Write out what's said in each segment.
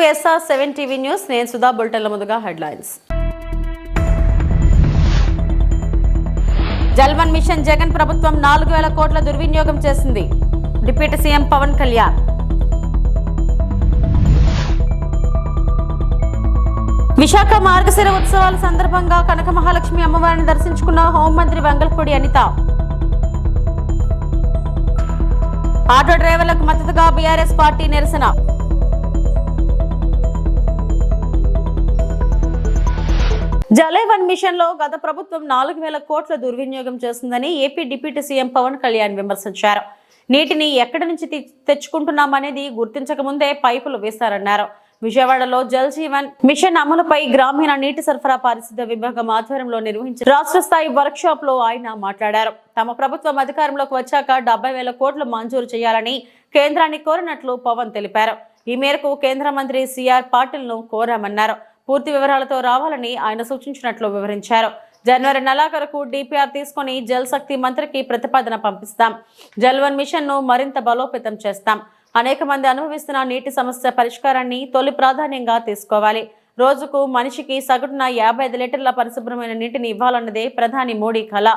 SR7 TV news. నేను సుధా. బులెటిన్ల ముందుగా headlines. జల్వన్ machine Jagan ప్రభుత్వం 4000 కోట్ల దుర్వినియోగం చేసింది. Deputy CM Pawan Kalyan. విశాఖ మార్గశిర ఉత్సవాల సందర్భంగా కనక మహాలక్ష్మి అమ్మవారిని దర్శించుకున్న హోంమంత్రి వంగల్పూడి అనిత. ఆటో డ్రైవర్లకు మద్దతుగా బీఆర్ఎస్ పార్టీ నిరసన. జలైవన్ మిషన్ లో గత ప్రభుత్వం 4000 కోట్ల దుర్వినియోగం చేస్తుందని AP deputy CM Pawan Kalyan విమర్శించారు. నీటిని ఎక్కడి నుంచి తెచ్చుకుంటున్నామనేది గుర్తించక ముందే పైపులు వేశారన్నారు. విజయవాడలో జల్ జీవన్ మిషన్ అమలుపై గ్రామీణ నీటి సరఫరా పారిశుద్ధ్య విభాగం ఆధ్వర్యంలో నిర్వహించిన రాష్ట్ర స్థాయి వర్క్ షాప్ లో ఆయన మాట్లాడారు. తమ ప్రభుత్వం అధికారంలోకి వచ్చాక 70,000 కోట్లు మంజూరు చేయాలని కేంద్రాన్ని కోరినట్లు పవన్ తెలిపారు. ఈ మేరకు కేంద్ర మంత్రి సిఆర్ పాటిల్ ను కోరామన్నారు. పూర్తి వివరాలతో రావాలని ఆయన సూచించినట్లు వివరించారు. జనవరి నెలాఖరుకు డిపిఆర్ తీసుకుని జల్ శక్తి మంత్రికి ప్రతిపాదన పంపిస్తాం. జల్వన్ మిషన్ ను మరింత బలోపేతం చేస్తాం. అనేక మంది అనుభవిస్తున్న నీటి సమస్య పరిష్కారాన్ని తొలి ప్రాధాన్యంగా తీసుకోవాలి. రోజుకు మనిషికి సగటున 55 లీటర్ల పరిశుభ్రమైన నీటిని ఇవ్వాలన్నదే ప్రధాని మోడీ కళ.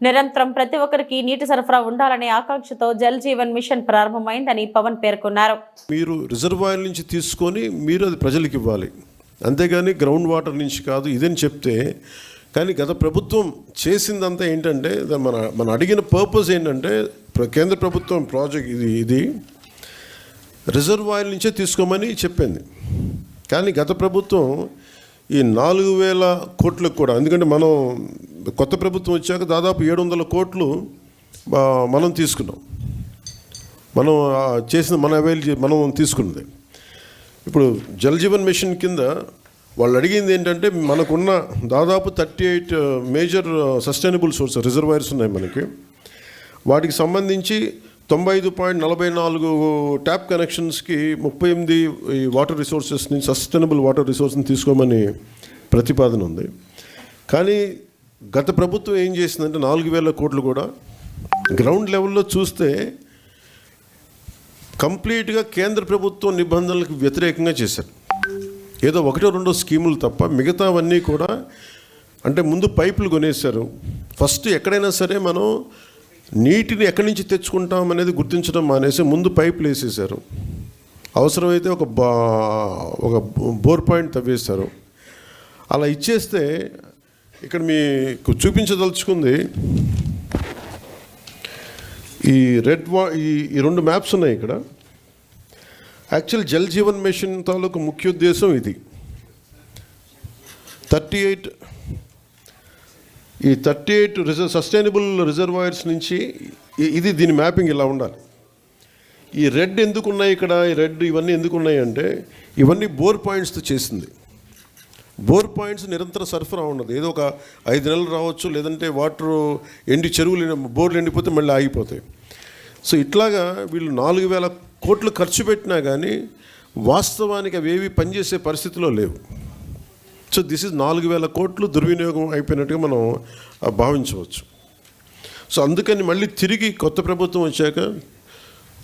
నిరంతరం ప్రతి ఒక్కరికి నీటి సరఫరా ఉండాలనే ఆకాంక్షతో జల్ జీవన్ మిషన్ ప్రారంభమైందని పవన్ పేర్కొన్నారు. మీరు రిజర్వాయర్ నుంచి తీసుకొని మీరు అది ప్రజలకు ఇవ్వాలి, అంతేగాని గ్రౌండ్ వాటర్ నుంచి కాదు ఇదని చెప్తే. కానీ గత ప్రభుత్వం చేసిందంతా ఏంటంటే మన అడిగిన పర్పస్ ఏంటంటే కేంద్ర ప్రభుత్వం ప్రాజెక్ట్ ఇది రిజర్వాయర్ నుంచే తీసుకోమని చెప్పింది. కానీ గత ప్రభుత్వం ఈ 4000 కోట్లకు కూడా, ఎందుకంటే మనం కొత్త ప్రభుత్వం వచ్చాక దాదాపు 700 కోట్లు మనం తీసుకున్నాం. మనం చేసిన మనం తీసుకున్నది. ఇప్పుడు జల్ జీవన్ మిషన్ కింద వాళ్ళు అడిగింది ఏంటంటే మనకున్న దాదాపు 38 మేజర్ సస్టైనబుల్ సోర్స్ రిజర్వాయర్స్ ఉన్నాయి మనకి. వాటికి సంబంధించి 95.44 ట్యాప్ కనెక్షన్స్కి 38 ఈ వాటర్ రిసోర్సెస్ నుంచి సస్టైనబుల్ వాటర్ రిసోర్స్ని తీసుకోమని ప్రతిపాదన ఉంది. కానీ గత ప్రభుత్వం ఏం చేసిందంటే 4000 కోట్లు కూడా గ్రౌండ్ లెవెల్లో చూస్తే కంప్లీట్గా కేంద్ర ప్రభుత్వం నిబంధనలకు వ్యతిరేకంగా చేశారు. ఏదో 1-2 స్కీములు తప్ప మిగతావన్నీ కూడా, అంటే ముందు పైపులు కొనేశారు. ఫస్ట్ ఎక్కడైనా సరే మనం నీటిని ఎక్కడి నుంచి తెచ్చుకుంటాం అనేది గుర్తించడం మానేసి ముందు పైపులు వేసేసారు. అవసరమైతే ఒక బోర్ పాయింట్ తవ్వేశారు. అలా ఇచ్చేస్తే ఇక్కడ మీకు చూపించదలుచుకుంది ఈ ఈ 2 మ్యాప్స్ ఉన్నాయి ఇక్కడ. యాక్చువల్ జల్ జీవన్ మిషన్ తాలూకు ముఖ్య ఉద్దేశం ఇది. 38 సస్టైనబుల్ రిజర్వాయర్స్ నుంచి దీని మ్యాపింగ్ ఇలా ఉండాలి. ఈ రెడ్ ఎందుకున్నాయి ఇక్కడ, ఇవన్నీ ఎందుకున్నాయి అంటే ఇవన్నీ బోర్ పాయింట్స్తో చేసింది. బోర్ పాయింట్స్ నిరంతర సరఫరా ఉన్నది. ఏదో ఒక 5 నెలలు రావచ్చు, లేదంటే వాటర్ చెరువులు బోర్లు ఎండిపోతే మళ్ళీ ఆగిపోతాయి. సో ఇట్లాగా వీళ్ళు 4000 కోట్లు ఖర్చు పెట్టినా కానీ వాస్తవానికి అవేవి పనిచేసే పరిస్థితిలో లేవు. సో దిస్ ఇస్ 4000 కోట్లు దుర్వినియోగం అయిపోయినట్టుగా మనం భావించవచ్చు. సో అందుకని మళ్ళీ తిరిగి కొత్త ప్రభుత్వం వచ్చాక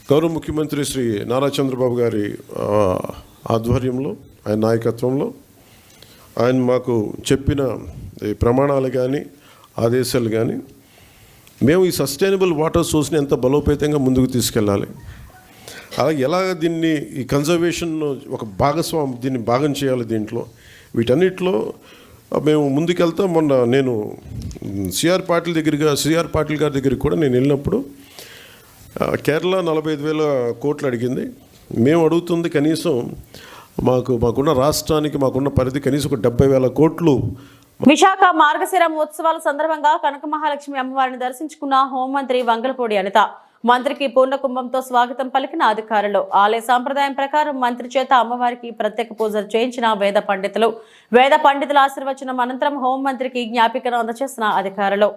గౌరవ ముఖ్యమంత్రి శ్రీ నారా చంద్రబాబు గారి ఆధ్వర్యంలో, ఆయన నాయకత్వంలో ఆయన మాకు చెప్పిన ప్రమాణాలు కానీ ఆదేశాలు కానీ, మేము ఈ సస్టైనబుల్ వాటర్ సోర్స్ని ఎంత బలోపేతంగా ముందుకు తీసుకెళ్ళాలి, అలాగే ఎలాగ దీన్ని ఈ కన్జర్వేషన్ ఒక దీన్ని భాగం చేయాలి, దీంట్లో వీటన్నిటిలో మేము ముందుకెళ్తాం. మొన్న నేను సిఆర్ పాటిల్ గారి దగ్గరికి కూడా నేను వెళ్ళినప్పుడు కేరళ 45,000 కోట్లు అడిగింది. మేము అడుగుతుంది కనీసం మాకున్న రాష్ట్రానికి మాకున్న పరిధి కనీసం ఒక 70,000 కోట్లు. విశాఖ మార్గశిరం ఉత్సవాల సందర్భంగా కనక మహాలక్ష్మి అమ్మవారిని దర్శించుకున్న హోంమంత్రి వంగల్పూడి అనిత. మంత్రికి పూర్ణ కుంభంతో స్వాగతం పలికిన అధికారులు. ఆలయ సాంప్రదాయం ప్రకారం మంత్రి చేత అమ్మవారికి ప్రత్యేక పూజలు చేయించిన వేద పండితుల ఆశీర్వచనం అనంతరం హోంమంత్రికి జ్ఞాపికను అందజేసిన అధికారులు.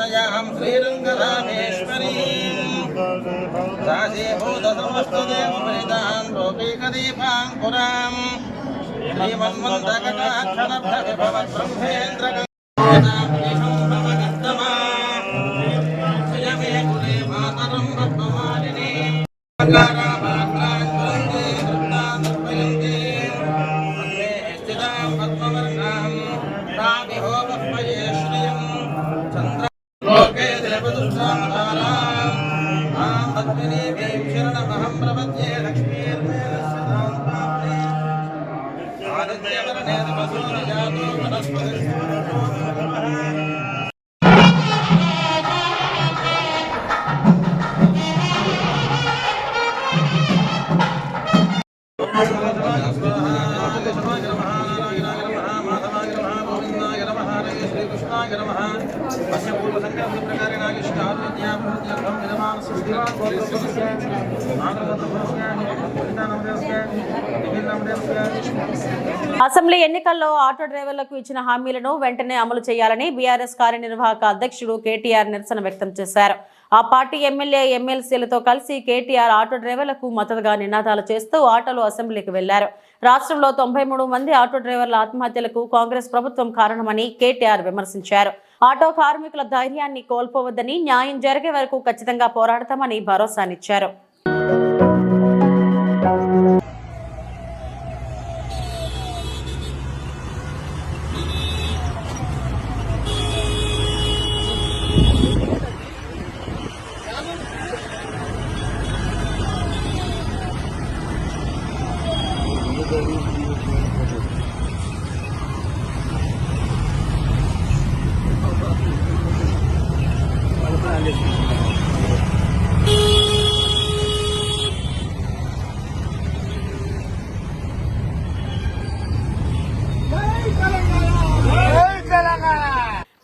तनयां श्रीरङ्गरामेश्वरीं दासीभूतसमस्तदेवपरितान् गोपीकदीपान् पुरां श्रीमन्मन्दकटाक्षरभ्यविभवद्ब्रह्मेन्द्रगङ्गोदां भवगन्तमा जयमे कुले मातरं ब्रह्ममालिनी అసెంబ్లీ ఎన్నికల్లో ఆటో డ్రైవర్లకు ఇచ్చిన హామీలను వెంటనే అమలు చేయాలని బీఆర్ఎస్ కార్యనిర్వాహక అధ్యక్షుడు కేటీఆర్ నిరసన వ్యక్తం చేశారు. ఆ పార్టీ ఎమ్మెల్యే ఎమ్మెల్సీలతో కలిసి కేటీఆర్ ఆటో డ్రైవర్లకు మద్దతుగా నినాదాలు చేస్తూ ఆటోలో అసెంబ్లీకి వెళ్లారు. రాష్ట్రంలో 93 మంది ఆటో డ్రైవర్ల ఆత్మహత్యలకు కాంగ్రెస్ ప్రభుత్వం కారణమని కేటీఆర్ విమర్శించారు. ఆటో కార్మికుల ధైర్యాన్ని కోల్పోవద్దని, న్యాయం జరిగే వరకు ఖచ్చితంగా పోరాడతామని భరోసానిచ్చారు.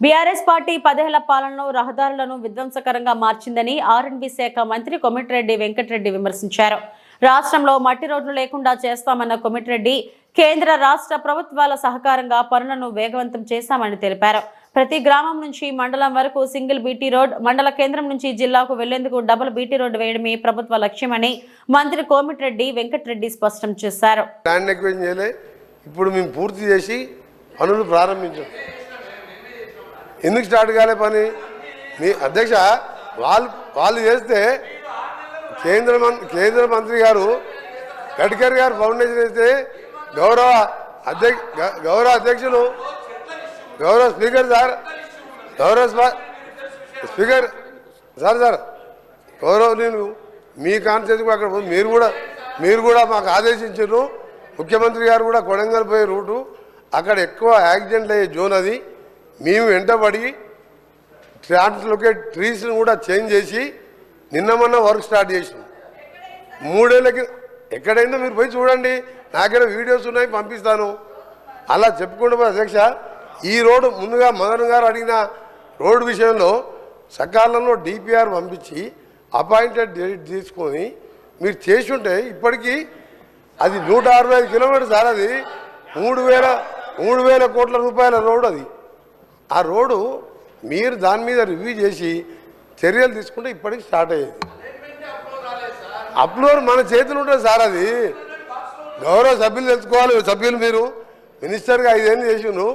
బీఆర్ఎస్ పార్టీ 10 ఏళ్ల పాలనలో రహదారులను విధ్వంసకరంగా మార్చిందని ఆర్ఎండ్బీ శాఖ మంత్రి కోమటిరెడ్డి వెంకటరెడ్డి విమర్శించారు. రాష్ట్రంలో మట్టి రోడ్లు లేకుండా చేస్తామన్న కోమటిరెడ్డి కేంద్ర రాష్ట్ర ప్రభుత్వాల సహకారంగా పనులను వేగవంతం చేశామని తెలిపారు. ప్రతి గ్రామం నుంచి మండలం వరకు సింగిల్ బీటీ రోడ్, మండల కేంద్రం నుంచి జిల్లాకు వెళ్లేందుకు డబుల్ బీటీ రోడ్డు వేయడమే ప్రభుత్వ లక్ష్యమని మంత్రి కోమటిరెడ్డి వెంకటరెడ్డి స్పష్టం చేశారు. ఇప్పుడు మేము పూర్తి చేసి పనులు ప్రారంభించాం. ఎందుకు స్టార్ట్ కాలే పని? మీ అధ్యక్ష వాళ్ళు చేస్తే కేంద్ర మంత్రి గారు గడ్కరీ గారు ఫౌండేషన్ వేస్తే గౌరవ అధ్యక్షులు గౌరవ స్పీకర్ సార్ గౌరవనీయులు మీ కాన్స్టిట్యూన్సీ అక్కడ మీరు కూడా మాకు ఆదేశించారు. ముఖ్యమంత్రి గారు కూడా కొడంగల్ పోయే రూటు అక్కడ ఎక్కువ యాక్సిడెంట్లు అయ్యే జోన్ అది. మేము వెంటబడి ట్రాన్స్లోకేట్ ట్రీస్ని కూడా చేంజ్ చేసి నిన్న వర్క్ స్టార్ట్ చేసినాం. 3 ఏళ్ళకి ఎక్కడైనా మీరు పోయి చూడండి, నా దగ్గర వీడియోస్ ఉన్నాయి, పంపిస్తాను. అలా చెప్పుకుంటూ అధ్యక్ష, ఈ రోడ్డు ముందుగా మదన్ గారు అడిగిన రోడ్డు విషయంలో సకాలంలో డిపిఆర్ పంపించి అపాయింటెడ్ డేట్ తీసుకొని మీరు చేసి ఉంటే ఇప్పటికీ అది 165 కిలోమీటర్ సార్. అది 3,000 కోట్ల రూపాయల రోడ్డు అది. ఆ రోడ్డు మీరు దాని మీద రివ్యూ చేసి చర్యలు తీసుకుంటే ఇప్పటికి స్టార్ట్ అయ్యేది. అప్లోడ్ మన చేతులు ఉంటుంది సార్. అది గౌరవ సభ్యులు తెలుసుకోవాలి. సభ్యులు మీరు మినిస్టర్గా 5 ఏళ్ళు చేసిను.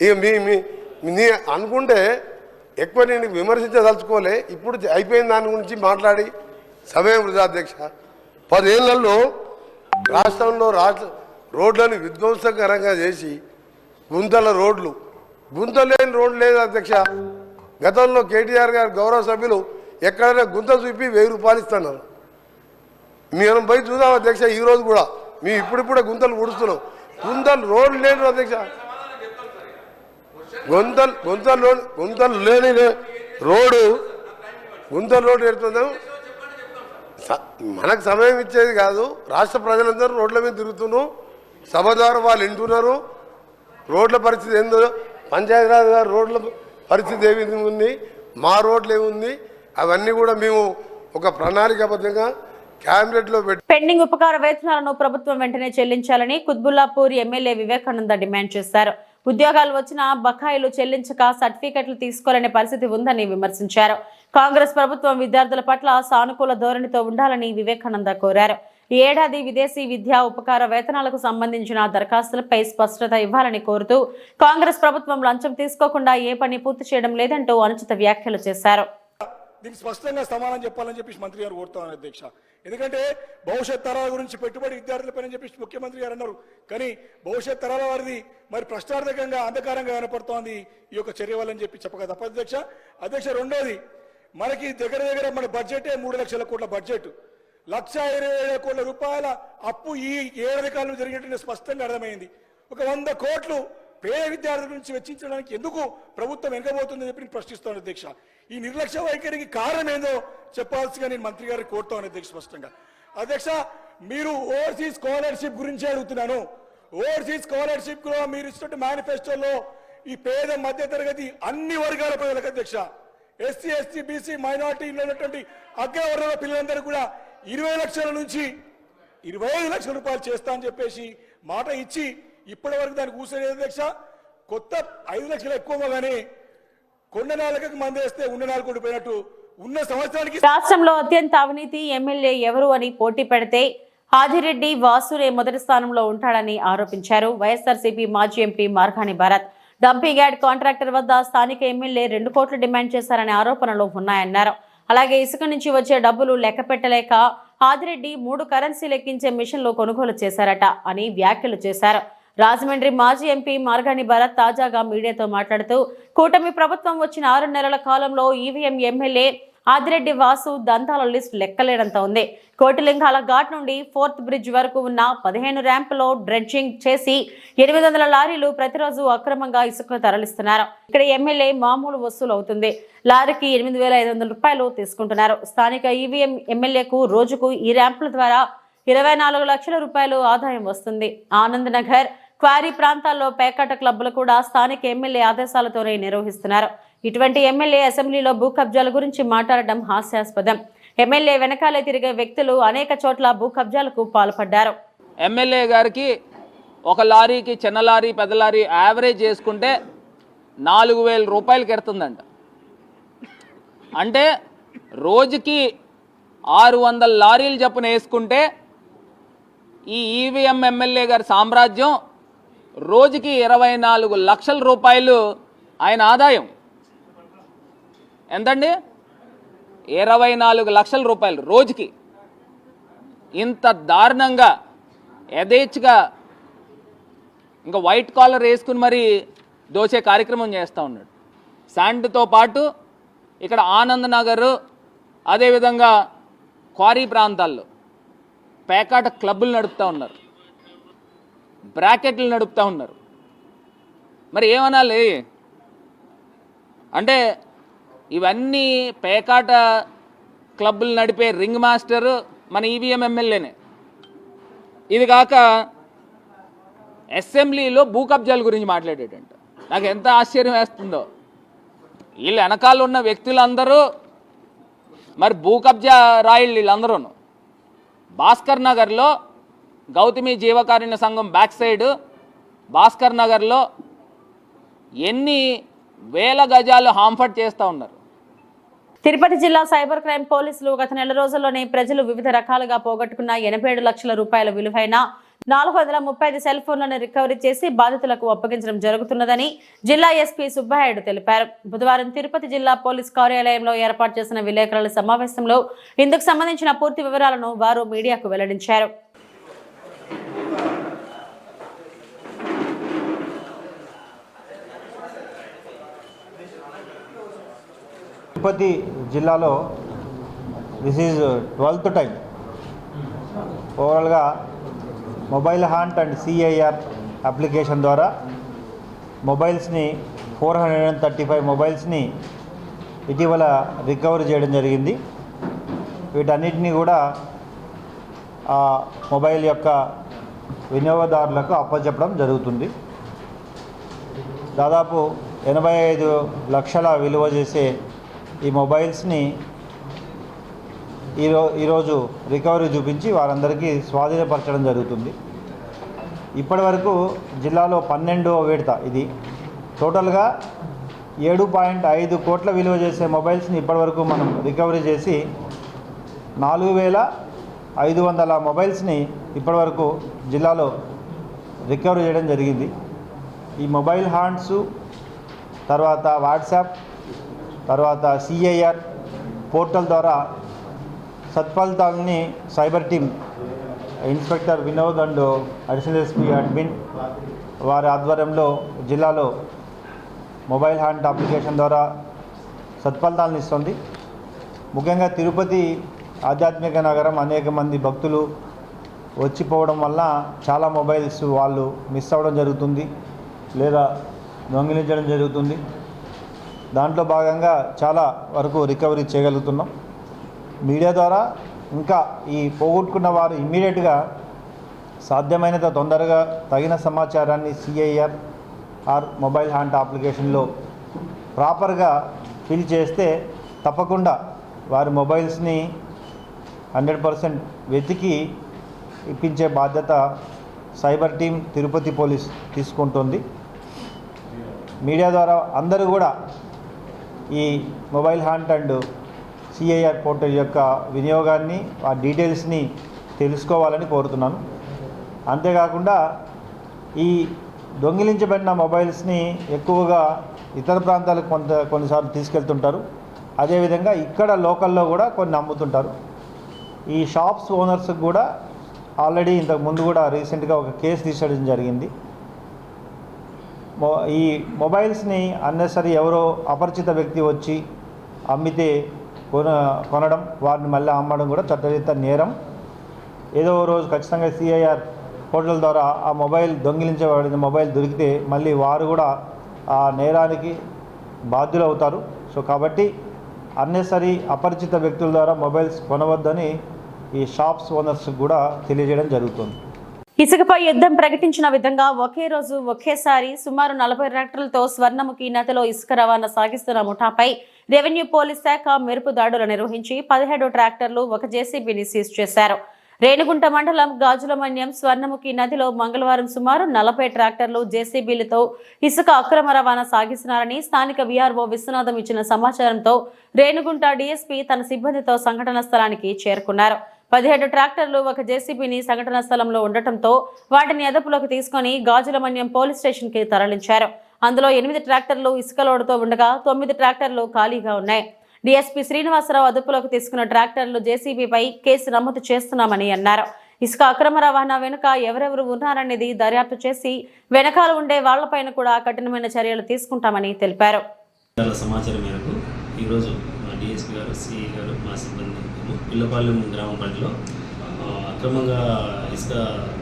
ఇక మీ అనుకుంటే ఎక్కువ నేను విమర్శించదలుచుకోలే. ఇప్పుడు అయిపోయిన దాని గురించి మాట్లాడి సమయం వృధా అధ్యక్ష. 10 ఏళ్లలో రాష్ట్రంలో రోడ్లను విధ్వంసకరంగా చేసి గుంతలేని రోడ్లు లేదు అధ్యక్ష. గతంలో కేటీఆర్ గారు గౌరవ సభ్యులు ఎక్కడైనా గుంత చూపి 1000 రూపాయలు ఇస్తున్నారు. మేము పోయి చూద్దాం అధ్యక్ష. ఈరోజు కూడా మేము ఇప్పుడిప్పుడే గుంతలు ఊడుస్తున్నాం. రోడ్లు లేని అధ్యక్ష. గుంతలు లేని రోడ్డు ఎడుతున్నాం. మనకు సమయం ఇచ్చేది కాదు. రాష్ట్ర ప్రజలందరూ రోడ్ల మీద తిరుగుతున్నాం. సభ ద్వారా వాళ్ళు వింటున్నారు. రోడ్ల పరిస్థితి ఏందో, పంచాయతీరాజ్ గారు రోడ్ల పరిస్థితి ఏ విధంగా ఉంది, మా రోడ్లు ఏముంది, అవన్నీ కూడా మేము ఒక ప్రణాళికాబద్ధంగా క్యాబినెట్లో పెండింగ్ ఉపకార వేతనాలను ప్రభుత్వం వెంటనే చెల్లించాలని కుత్బుల్లాపూర్ ఎమ్మెల్యే వివేకానంద డిమాండ్ చేశారు. ఉద్యోగాలు వచ్చినా బకాయిలు చెల్లించక సర్టిఫికెట్లు తీసుకోలేని పరిస్థితి ఉందని విమర్శించారు. కాంగ్రెస్ ప్రభుత్వం విద్యార్థుల పట్ల సానుకూల ధోరణితో ఉండాలని వివేకానంద కోరారు. ఈ ఏడాది విదేశీ విద్యా ఉపకార వేతనాలకు సంబంధించిన దరఖాస్తులపై స్పష్టత ఇవ్వాలని కోరుతూ కాంగ్రెస్ ప్రభుత్వం లంచం తీసుకోకుండా ఏ పని పూర్తి చేయడం లేదంటూ అనుచిత వ్యాఖ్యలు చేశారు. దీనికి స్పష్టంగా సమాధానం చెప్పాలని చెప్పేసి మంత్రి గారు కోరుతాను అధ్యక్ష. ఎందుకంటే భవిష్యత్ తరాల గురించి పెట్టుబడి విద్యార్థులపైన చెప్పేసి ముఖ్యమంత్రి గారు అన్నారు. కానీ భవిష్యత్ తరాల వారిది మరి ప్రశ్నార్థకంగా అంధకారంగా కనపడుతోంది ఈ యొక్క చర్య వల్ల అని చెప్పి చెప్పక తప్ప అధ్యక్ష. అధ్యక్ష, రెండోది, మనకి దగ్గర మన బడ్జెటే 3 లక్షల కోట్ల బడ్జెట్, 1,27,000 కోట్ల రూపాయల అప్పు ఈ ఏడాది కాలంలో జరిగినట్టు స్పష్టంగా అర్థమైంది. ఒక 100 కోట్లు పేద విద్యార్థుల నుంచి వెచ్చించడానికి ఎందుకు ప్రభుత్వం వెనకబోతుందని చెప్పి నేను ప్రశ్నిస్తాను అధ్యక్ష. ఈ నిర్లక్ష్య వైఖరికి కారణం ఏందో చెప్పాల్సిగా నేను మంత్రి గారికి కోరుతాను అధ్యక్ష స్పష్టంగా. అధ్యక్ష, మీరు ఓవర్సీస్ స్కాలర్షిప్ గురించి అడుగుతున్నాను. ఓవర్సీస్ స్కాలర్షిప్ లో మీరు ఇచ్చినట్టు మేనిఫెస్టోలో ఈ పేద మధ్య తరగతి అన్ని వర్గాల ప్రజలకు అధ్యక్ష, ఎస్సీ ఎస్టీ బీసీ మైనార్టీలో ఉన్నటువంటి అగ్రవర్గాల పిల్లలందరూ కూడా 20 లక్షల నుంచి 25 లక్షల రూపాయలు చేస్తా అని చెప్పేసి మాట ఇచ్చి ఇప్పటి వరకు దానికి కూర్చొని అధ్యక్ష. కొత్త 5 లక్షలు ఎక్కువగానే కొండ నాలుకకు మందేస్తే ఉన్న నాలుగు కొడిపోయినట్టు ఉన్న సంవత్సరానికి రాష్ట్రంలో అత్యంత అవినీతి ఎమ్మెల్యే ఎవరు అని పోటీ పెడితే ఆదిరెడ్డి వాసునే మొదటి స్థానంలో ఉంటాడని ఆరోపించారు. వైఎస్ఆర్సీపీ మాజీ MP Margani Bharat dumping yard contractor వద్ద స్థానిక ఎమ్మెల్యే 2 కోట్లు డిమాండ్ చేశారనే ఆరోపణలు ఉన్నాయన్నారు. అలాగే ఇసుక నుంచి వచ్చే డబ్బులు లెక్క పెట్టలేక ఆదిరెడ్డి 3 కరెన్సీ లెక్కించే మిషన్లు కొనుగోలు చేశారట అని వ్యాఖ్యలు చేశారు. రాజమండ్రి మాజీ ఎంపీ మార్గాని భరత్ తాజాగా మీడియాతో మాట్లాడుతూ కూటమి ప్రభుత్వం వచ్చిన 6 నెలల కాలంలో ఈవీఎం ఎమ్మెల్యే ఆదిరెడ్డి వాసు దంతాల లిస్ట్ లెక్కలేనంత ఉంది. కోటిలింగాల ఘాట్ నుండి 4th బ్రిడ్జ్ వరకు ఉన్న 15 ర్యాంపులో డ్రెడ్జింగ్ చేసి 800 లారీలు ప్రతిరోజు అక్రమంగా ఇసుక తరలిస్తున్నారు. ఇక్కడ ఎమ్మెల్యే మామూలు వసూలు అవుతుంది. లారీకి 8,500 రూపాయలు తీసుకుంటున్నారు. స్థానిక ఈవీఎం ఎమ్మెల్యేకు రోజుకు ఈ ర్యాంపుల ద్వారా 24 లక్షల రూపాయలు ఆదాయం వస్తుంది. ఆనంద్ నగర్, క్వారీ ప్రాంతాల్లో పేకాట క్లబ్బులు కూడా స్థానిక ఎమ్మెల్యే ఆదేశాలతోనే నిర్వహిస్తున్నారు. ఇటువంటి ఎమ్మెల్యే అసెంబ్లీలో భూ కబ్జాల గురించి మాట్లాడడం హాస్యాస్పదం. ఎమ్మెల్యే వెనకాలే తిరిగే వ్యక్తులు అనేక చోట్ల భూ కబ్జాలకు పాల్పడ్డారు. ఎమ్మెల్యే గారికి ఒక లారీకి చిన్న లారీ పెద్ద లారీ యావరేజ్ చేసుకుంటే 4,000 రూపాయలు కెడుతుందంట. అంటే రోజుకి 600 లారీలు చొప్పున వేసుకుంటే ఈ ఈవీఎం ఎమ్మెల్యే గారి సామ్రాజ్యం రోజుకి 24 లక్షల రూపాయలు ఆయన ఆదాయం. ఎంతండి? 24 లక్షల రూపాయలు రోజుకి. ఇంత దారుణంగా యథేచ్ఛగా ఇంకా వైట్ కాలర్ వేసుకుని మరి దోచే కార్యక్రమం చేస్తూ ఉన్నాడు. శాండ్తో పాటు ఇక్కడ ఆనంద్ నగర్, అదేవిధంగా క్వారీ ప్రాంతాల్లో పేకాట క్లబ్బులు నడుపుతూ ఉన్నారు, బ్రాకెట్లు నడుపుతూ ఉన్నారు. మరి ఏమనాలి అంటే ఇవన్నీ పేకాట క్లబ్బులు నడిపే రింగ్ మాస్టర్ మన ఈవీఎం ఎమ్మెల్యేనే. ఇది కాక అసెంబ్లీలో భూ కబ్జాల గురించి మాట్లాడేటంట. నాకు ఎంత ఆశ్చర్యం వేస్తుందో. వీళ్ళు వెనకాల ఉన్న వ్యక్తులందరూ మరి భూ కబ్జా రాయిళ్ళు వీళ్ళందరూ. భాస్కర్ నగర్లో గౌతమి జీవకారుణ్య సంఘం బ్యాక్ సైడ్ భాస్కర్ నగర్లో ఎన్ని వేల గజాలు హాంఫర్ట్ చేస్తూ ఉన్నారు. తిరుపతి జిల్లా సైబర్ క్రైమ్ పోలీసులు గత నెల రోజుల్లోనే ప్రజలు వివిధ రకాలుగా పోగొట్టుకున్న 87 లక్షల రూపాయల విలువైన 435 సెల్ ఫోన్లను రికవరీ చేసి బాధితులకు అప్పగించడం జరుగుతున్నదని జిల్లా ఎస్పీ సుబ్బారాయుడు తెలిపారు. బుధవారం తిరుపతి జిల్లా పోలీస్ కార్యాలయంలో ఏర్పాటు చేసిన విలేకరుల సమావేశంలో ఇందుకు సంబంధించిన పూర్తి వివరాలను వారు మీడియాకు వెల్లడించారు. తిరుపతి జిల్లాలో దిస్ ఈజ్ 12th టైం ఓవరాల్గా mobile haunt and CIR application ద్వారా మొబైల్స్ని 435 మొబైల్స్ని ఇటీవల రికవరీ చేయడం జరిగింది. వీటన్నిటినీ కూడా ఆ మొబైల్ యొక్క వినియోగదారులకు అప్పచెప్పడం జరుగుతుంది. దాదాపు 85 లక్షల విలువ చేసే ఈ మొబైల్స్ని ఈరోజు రికవరీ చూపించి వారందరికీ స్వాధీనపరచడం జరుగుతుంది. ఇప్పటి వరకు జిల్లాలో 12వ విడత ఇది. టోటల్గా 7.5 కోట్ల విలువ చేసే మొబైల్స్ని ఇప్పటివరకు మనం రికవరీ చేసి 4,500 మొబైల్స్ని ఇప్పటివరకు జిల్లాలో రికవరీ చేయడం జరిగింది. ఈ మొబైల్ హ్యాండ్స్, తర్వాత వాట్సాప్, తర్వాత CIR పోర్టల్ ద్వారా సత్ఫలితాలని cyber team inspector Vinod and additional SP admin వారి ఆధ్వర్యంలో జిల్లాలో మొబైల్ హ్యాండ్ అప్లికేషన్ ద్వారా సత్ఫలితాలను ఇస్తుంది. ముఖ్యంగా తిరుపతి ఆధ్యాత్మిక నగరం, అనేక మంది భక్తులు వచ్చిపోవడం వల్ల చాలా మొబైల్స్ వాళ్ళు మిస్ అవ్వడం జరుగుతుంది లేదా దొంగిలించడం జరుగుతుంది. దాంట్లో భాగంగా చాలా వరకు రికవరీ చేయగలుగుతున్నాం. మీడియా ద్వారా ఇంకా ఈ పోగొట్టుకున్న వారు ఇమ్మీడియట్గా సాధ్యమైనంత తొందరగా తగిన సమాచారాన్ని CIR మొబైల్ హ్యాండ్ అప్లికేషన్లో ప్రాపర్గా ఫిల్ చేస్తే తప్పకుండా వారి మొబైల్స్ని 100% వెతికి ఇప్పించే బాధ్యత సైబర్ టీం తిరుపతి పోలీస్ తీసుకుంటుంది. మీడియా ద్వారా అందరూ కూడా ఈ mobile hand and CIR portal యొక్క వినియోగాన్ని, ఆ డీటెయిల్స్ని తెలుసుకోవాలని కోరుతున్నాను. అంతేకాకుండా ఈ దొంగిలించబడిన మొబైల్స్ని ఎక్కువగా ఇతర ప్రాంతాలకు కొన్నిసార్లు తీసుకెళ్తుంటారు. అదేవిధంగా ఇక్కడ లోకల్లో కూడా కొన్ని అమ్ముతుంటారు. ఈ షాప్స్ ఓనర్స్కి కూడా ఆల్రెడీ ఇంతకుముందు కూడా రీసెంట్గా ఒక కేసు తీసుకోవడం జరిగింది. ఈ మొబైల్స్ని అన్నెసరీ ఎవరో అపరిచిత వ్యక్తి వచ్చి అమ్మితే కొనడం, వారిని మళ్ళీ అమ్మడం కూడా చట్టరీత్యా నేరం. ఏదో రోజు ఖచ్చితంగా CIR పోర్టల్ ద్వారా ఆ మొబైల్ దొంగిలించబడిన మొబైల్ దొరికితే మళ్ళీ వారు కూడా ఆ నేరానికి బాధ్యులు అవుతారు. సో కాబట్టి అన్నెసరీ అపరిచిత వ్యక్తుల ద్వారా మొబైల్స్ కొనవద్దని ఈ షాప్స్ ఓనర్స్ కూడా తెలియజేయడం జరుగుతుంది. ఇసుకపై యుద్ధం ప్రకటించిన విధంగా ఒకే రోజు ఒకేసారి సుమారు 40 ట్రాక్టర్లతో స్వర్ణముఖి నదిలో ఇసుక రవాణా సాగిస్తున్న ముఠాపై రెవెన్యూ పోలీస్ శాఖ మెరుపు దాడులు నిర్వహించి 17 ట్రాక్టర్లు, ఒక JCBని సీజ్ చేశారు. రేణిగుంట మండలం గాజులమన్యం స్వర్ణముఖి నదిలో మంగళవారం సుమారు 40 ట్రాక్టర్లు, JCBలతో ఇసుక అక్రమ రవాణా సాగిస్తున్నారని స్థానిక VRO విశ్వనాథం ఇచ్చిన సమాచారంతో రేణిగుంట DSP తన సిబ్బందితో సంఘటన స్థలానికి చేరుకున్నారు. 17 ట్రాక్టర్లు, ఒక JCBని సంఘటన స్థలంలో ఉండటంతో వాటిని అదుపులోకి తీసుకుని గాజులమన్యం పోలీస్ స్టేషన్కి తరలించారు. అందులో 8 ట్రాక్టర్లు ఇసుక లోడుతో ఉండగా 9 ట్రాక్టర్లు ఖాళీగా ఉన్నాయి. DSP శ్రీనివాసరావు అదుపులోకి తీసుకున్న ట్రాక్టర్లు, JCBపై కేసు నమోదు చేస్తున్నామని అన్నారు. ఇసుక అక్రమ రవాణా వెనుక ఎవరెవరు ఉన్నారనేది దర్యాప్తు చేసి వెనకాల ఉండే వాళ్లపైన కూడా కఠినమైన చర్యలు తీసుకుంటామని తెలిపారు. సమాచారం మేరకు ఈరోజు DSP గారు, CE గారు, మా సిబ్బంది పిల్లపాలెం గ్రామ పరిధిలో అక్రమంగా ఇసుక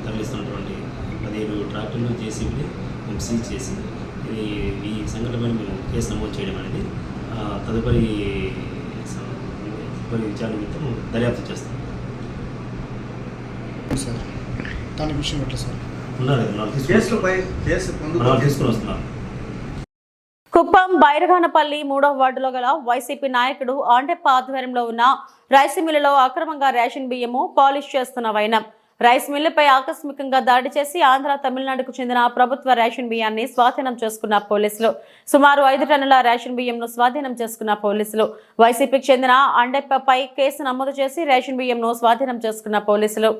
తరలిస్తున్నటువంటి 15 ట్రాక్టర్లు, JCBని మేము సీజ్ చేసి ఈ సంఘటనపై మేము కేసు నమోదు చేయడం అనేది తదుపరి విచారణ నిమిత్తం దర్యాప్తు చేస్తాం. సార్ దాని విషయం ఎట్లా సార్ తీసుకుని వస్తున్నారు. కుప్పం బైరగానపల్లి 3వ వార్డులో గల వైసీపీ నాయకుడు ఆండెప్ప ఆధ్వర్యంలో ఉన్న రైస్ మిల్లులో అక్రమంగా రేషన్ బియ్యము పాలిష్ చేస్తున్న వైనం. రైస్ మిల్లుపై ఆకస్మికంగా దాడి చేసి ఆంధ్ర, తమిళనాడుకు చెందిన ప్రభుత్వ రేషన్ బియ్యాన్ని స్వాధీనం చేసుకున్న పోలీసులు. సుమారు 5 టన్నుల రేషన్ బియ్యంను స్వాధీనం చేసుకున్న పోలీసులు. వైసీపీకి చెందిన ఆండెప్పపై కేసు నమోదు చేసి రేషన్ బియ్యంను స్వాధీనం చేసుకున్న పోలీసులు.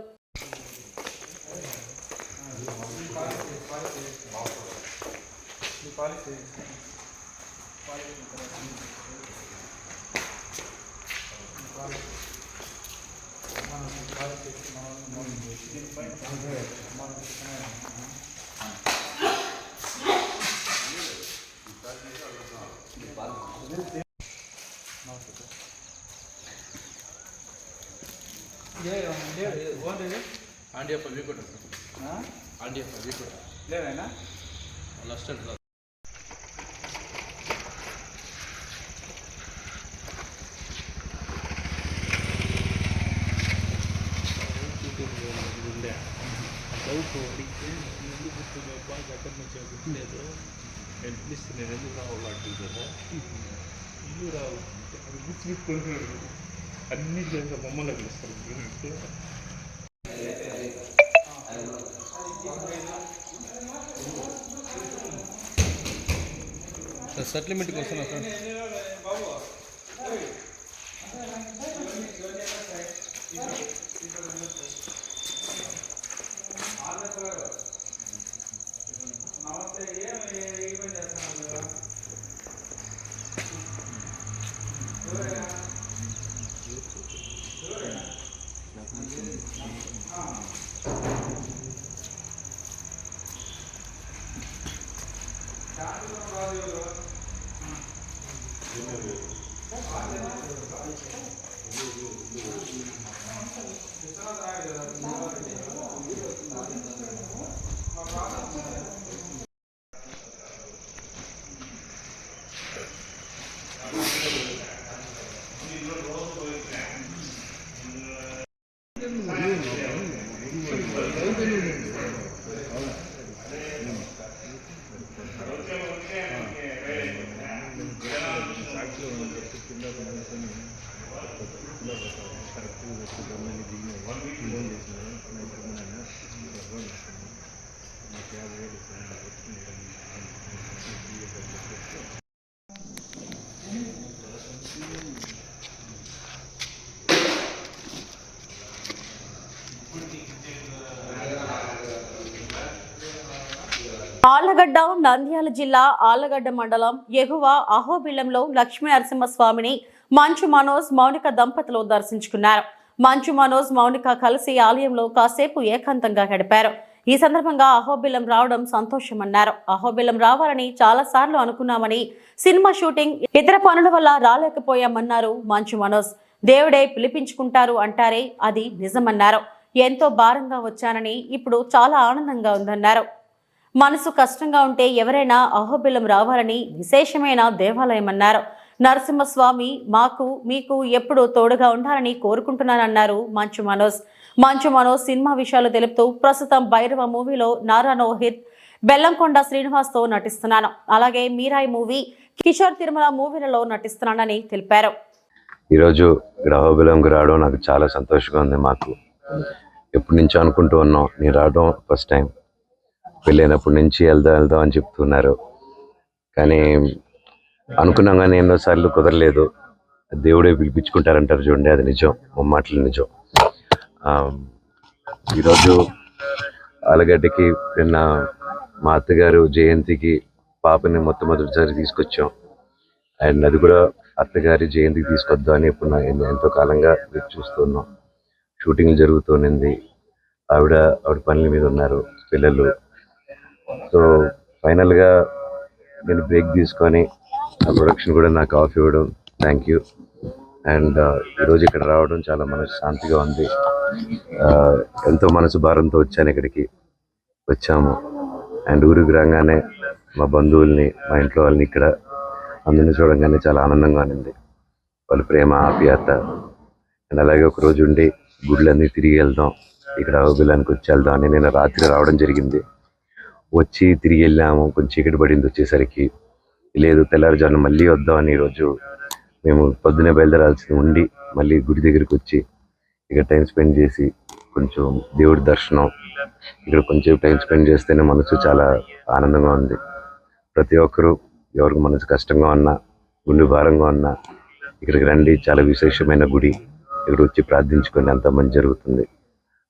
అన్ని బొమ్మలు పిలుస్తారు. సెటిల్మెంట్కి వస్తున్నా సార్. ఆళ్లగడ్డ నంద్యాల జిల్లా ఆళ్లగడ్డ మండలం ఎగువ అహోబిలంలో లక్ష్మీ నరసింహస్వామిని మంచు మనోజ్ మౌనిక దంపతులు దర్శించుకున్నారు. మంచు మనోజ్ మౌనిక కలిసి ఆలయంలో కాసేపు ఏకాంతంగా గడిపారు. ఈ సందర్భంగా అహోబిలం రావడం సంతోషమన్నారు. అహోబిలం రావాలని చాలా సార్లు అనుకున్నామని, సినిమా షూటింగ్ ఇతర పనుల వల్ల రాలేకపోయామన్నారు మంచు మనోజ్. దేవుడే పిలిపించుకుంటారు అంటారే, అది నిజమన్నారు. ఎంతో భారంగా వచ్చానని, ఇప్పుడు చాలా ఆనందంగా ఉందన్నారు. మనసు కష్టంగా ఉంటే ఎవరైనా అహోబిలం రావాలని విశేషమైన దేవాలయమన్నారు. నరసింహస్వామి మీకు ఎప్పుడు తోడుగా ఉండాలని కోరుకుంటున్నానన్నారు మంచు మనోజ్. మంచు మనోజ్ సినిమా విషయాలు తెలుపుతూ, ప్రస్తుతం భైరవ మూవీలో నారా రోహిత్, బెల్లంకొండ శ్రీనివాస్తో నటిస్తున్నాను. అలాగే మీరాయి మూవీ, కిషోర్ తిరుమల మూవీలలో నటిస్తున్నానని తెలిపారు. ఈరోజు ఇక్కడ అహోబిలంకి రావడం నాకు చాలా సంతోషంగా ఉంది. మాకు ఎప్పటి నుంచో అనుకుంటూ ఉన్నాం. నేను రావడం ఫస్ట్ టైం. వెళ్ళినప్పటి నుంచి వెళ్దాం అని చెప్తున్నారు, కానీ అనుకున్నాం కానీ ఎన్నోసార్లు కుదరలేదు. దేవుడే పిలిపించుకుంటారంటారు చూడండి, అది నిజం, మాటలు నిజం. ఈరోజు ఆలగడ్డకి నిన్న మా అత్తగారు జయంతికి పాపని మొట్టమొదటిసారి తీసుకొచ్చాం. అండ్ అది కూడా అత్తగారి జయంతికి తీసుకొద్దాం అని ఇప్పుడు ఎంతో కాలంగా చూస్తున్నాం. షూటింగ్ జరుగుతుంది. ఆవిడ పనుల మీద ఉన్నారు, పిల్లలు. సో ఫైనల్గా నేను బ్రేక్ తీసుకొని ఆ ప్రొడక్షన్ కూడా నాకు ఆఫ్ ఇవ్వడం థ్యాంక్ యూ. అండ్ ఈరోజు ఇక్కడ రావడం చాలా మనసు శాంతిగా ఉంది. ఎంతో మనసు భారంతో వచ్చాము. అండ్ ఊరికి రాగానే మా బంధువుల్ని, మా ఇంట్లో వాళ్ళని, ఇక్కడ అందరినీ చూడగానే చాలా ఆనందంగా ఉంది. వాళ్ళ ప్రేమ, ఆప్యాయత. అండ్ అలాగే ఒక రోజు ఉండి గుళ్ళన్నీ తిరిగి వెళ్దాం, ఇక్కడ అహోబిలానికి వచ్చి వెళ్దాం అని నేను రాత్రి రావడం జరిగింది. వచ్చి తిరిగి వెళ్ళాము. కొంచెం చీకటి పడింది వచ్చేసరికి. లేదు, తెల్లారుజామున మళ్ళీ వద్దామని ఈరోజు మేము పొద్దునే బయలుదేరాల్సి ఉండి మళ్ళీ గుడి దగ్గరికి వచ్చి ఇక్కడ టైం స్పెండ్ చేసి కొంచెం దేవుడి దర్శనం, ఇక్కడ కొంచెం టైం స్పెండ్ చేస్తేనే మనసు చాలా ఆనందంగా ఉంది. ప్రతి ఒక్కరూ ఎవరికి మనసు కష్టంగా ఉన్నా, గుండె భారంగా ఉన్నా ఇక్కడికి రండి. చాలా విశేషమైన గుడి. ఇక్కడ వచ్చి ప్రార్థించుకొని అంత మంచి జరుగుతుంది.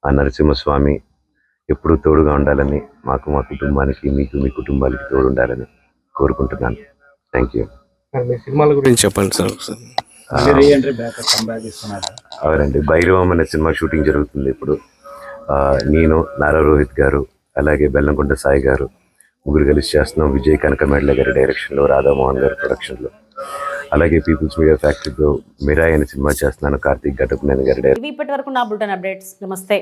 ఆ నరసింహస్వామి ఎప్పుడూ తోడుగా ఉండాలని, మాకు, మా కుటుంబానికి, మీకు, మీ కుటుంబానికి తోడు ఉండాలని కోరుకుంటున్నాను. Thank you. సినిమాల గురించి చెప్పండి సార్. అవునండి, భైరవం అనే సినిమా షూటింగ్ జరుగుతుంది ఇప్పుడు. నేను, నారా రోహిత్ గారు, అలాగే బెల్లంకొండ సాయి గారు ముగ్గురు కలిసి చేస్తున్నాం. విజయ్ కనకమేడల గారి డైరెక్షన్లో, రాధామోహన్ గారి ప్రొడక్షన్లో. అలాగే పీపుల్స్ మీడియా ఫ్యాక్టరీలో మీరాయి అనే సినిమా చేస్తున్నాను, కార్తీక్ ఘటప్నేని గారి డైరెక్షన్. ఇప్పటి వరకు నా బులెటిన్ అప్డేట్స్. నమస్తే.